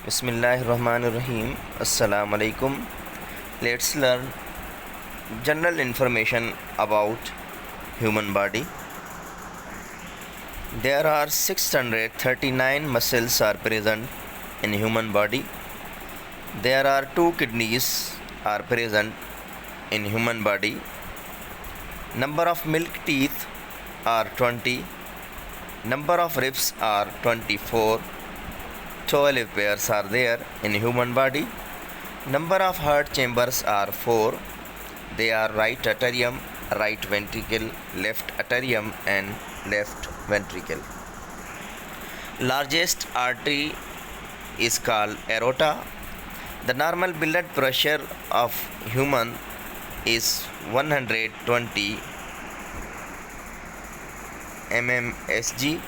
Bismillahirrahmanirrahim. Assalamu alaikum. Let's learn general information about human body. There are 639 muscles are present in human body. There are 2 kidneys are present in human body. Number of milk teeth are 20. Number of ribs are 24. 12 pairs are there in human body. Number of heart chambers are 4. They are right atrium, right ventricle, left atrium and left ventricle. Largest artery is called aorta. The normal blood pressure of human is 120 mmHg.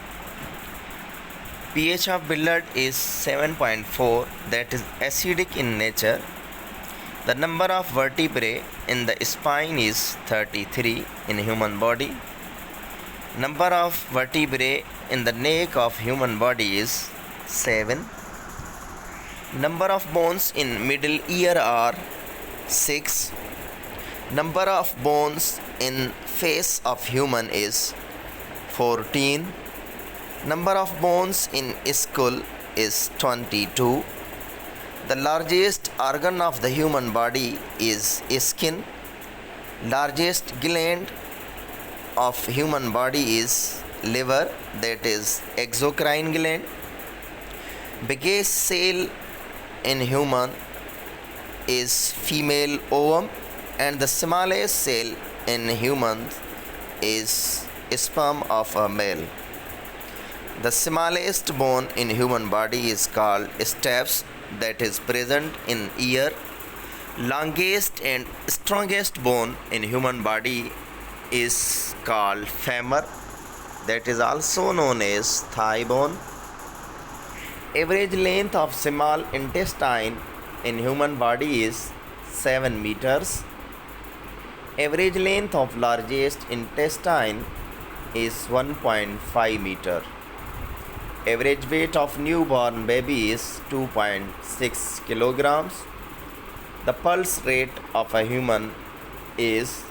pH of blood is 7.4, that is acidic in nature. The number of vertebrae in the spine is 33 in human body. Number of vertebrae in the neck of human body is 7. Number of bones in middle ear are 6. Number of bones in face of human is 14. Number of bones in skull is 22. The largest organ of the human body is skin. Largest gland of human body is liver, that is exocrine gland. Biggest cell in human is female ovum, and the smallest cell in humans is sperm of a male. The smallest bone in human body is called stapes, that is present in ear. Longest and strongest bone in human body is called femur, that is also known as thigh bone. Average length of small intestine in human body is 7 meters. Average length of largest intestine is 1.5 meter. Average weight of newborn baby is 2.6 kilograms. The pulse rate of a human is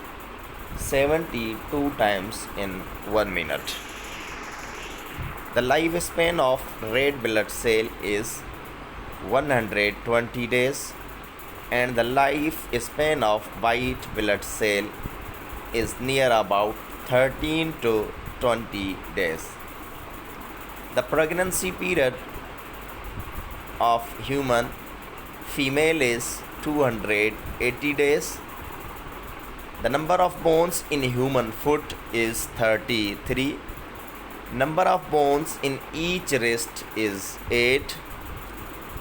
72 times in 1 minute. The lifespan of red blood cell is 120 days, and the lifespan of white blood cell is near about 13 to 20 days. The pregnancy period of human female is 280 days. The number of bones in human foot is 33. Number of bones in each wrist is 8.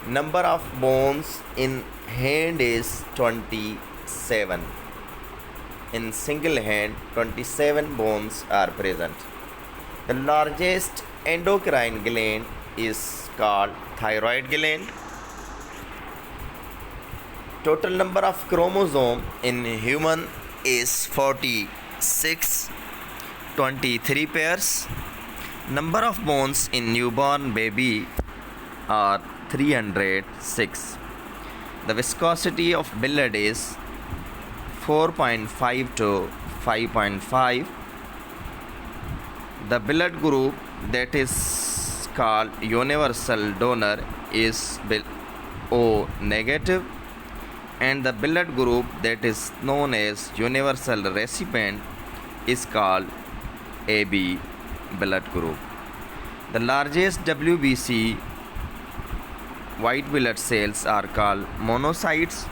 Number of bones in hand is 27. In single hand, 27 bones are present. The largest endocrine gland is called thyroid gland. Total number of chromosome in human is 46, 23 pairs. Number of bones in newborn baby are 306. The viscosity of blood is 4.5 to 5.5. The blood group that is called universal donor is O negative, and the blood group that is known as universal recipient is called AB blood group. The largest WBC white blood cells are called monocytes.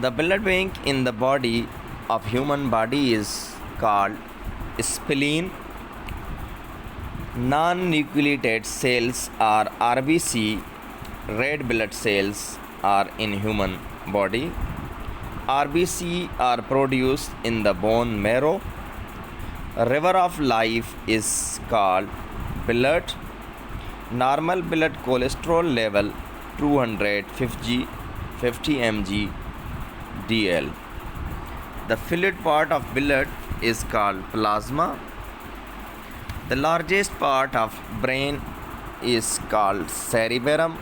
The blood bank in the body of human body is called spleen. Non-nucleated cells are RBC. Red blood cells are in human body. RBC are produced in the bone marrow. River of life is called blood. Normal blood cholesterol level 250 mg DL. The fluid part of blood is called plasma. The largest part of brain is called cerebellum.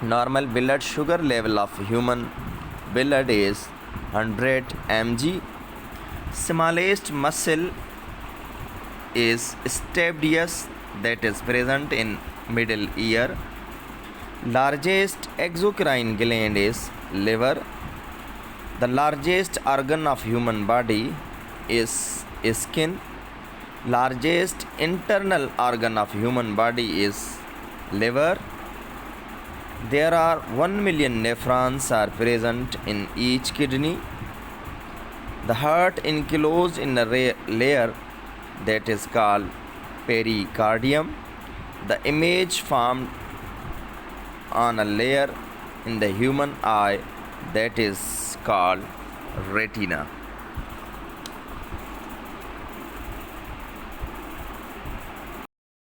Normal blood sugar level of human blood is 100 mg. Smallest muscle is stapedius, that is present in middle ear. Largest exocrine gland is liver. The largest organ of human body is skin. Largest internal organ of human body is liver. There are 1 million nephrons are present in each kidney. The heart enclosed in a layer that is called pericardium. The image formed on a layer in the human eye that is called retina.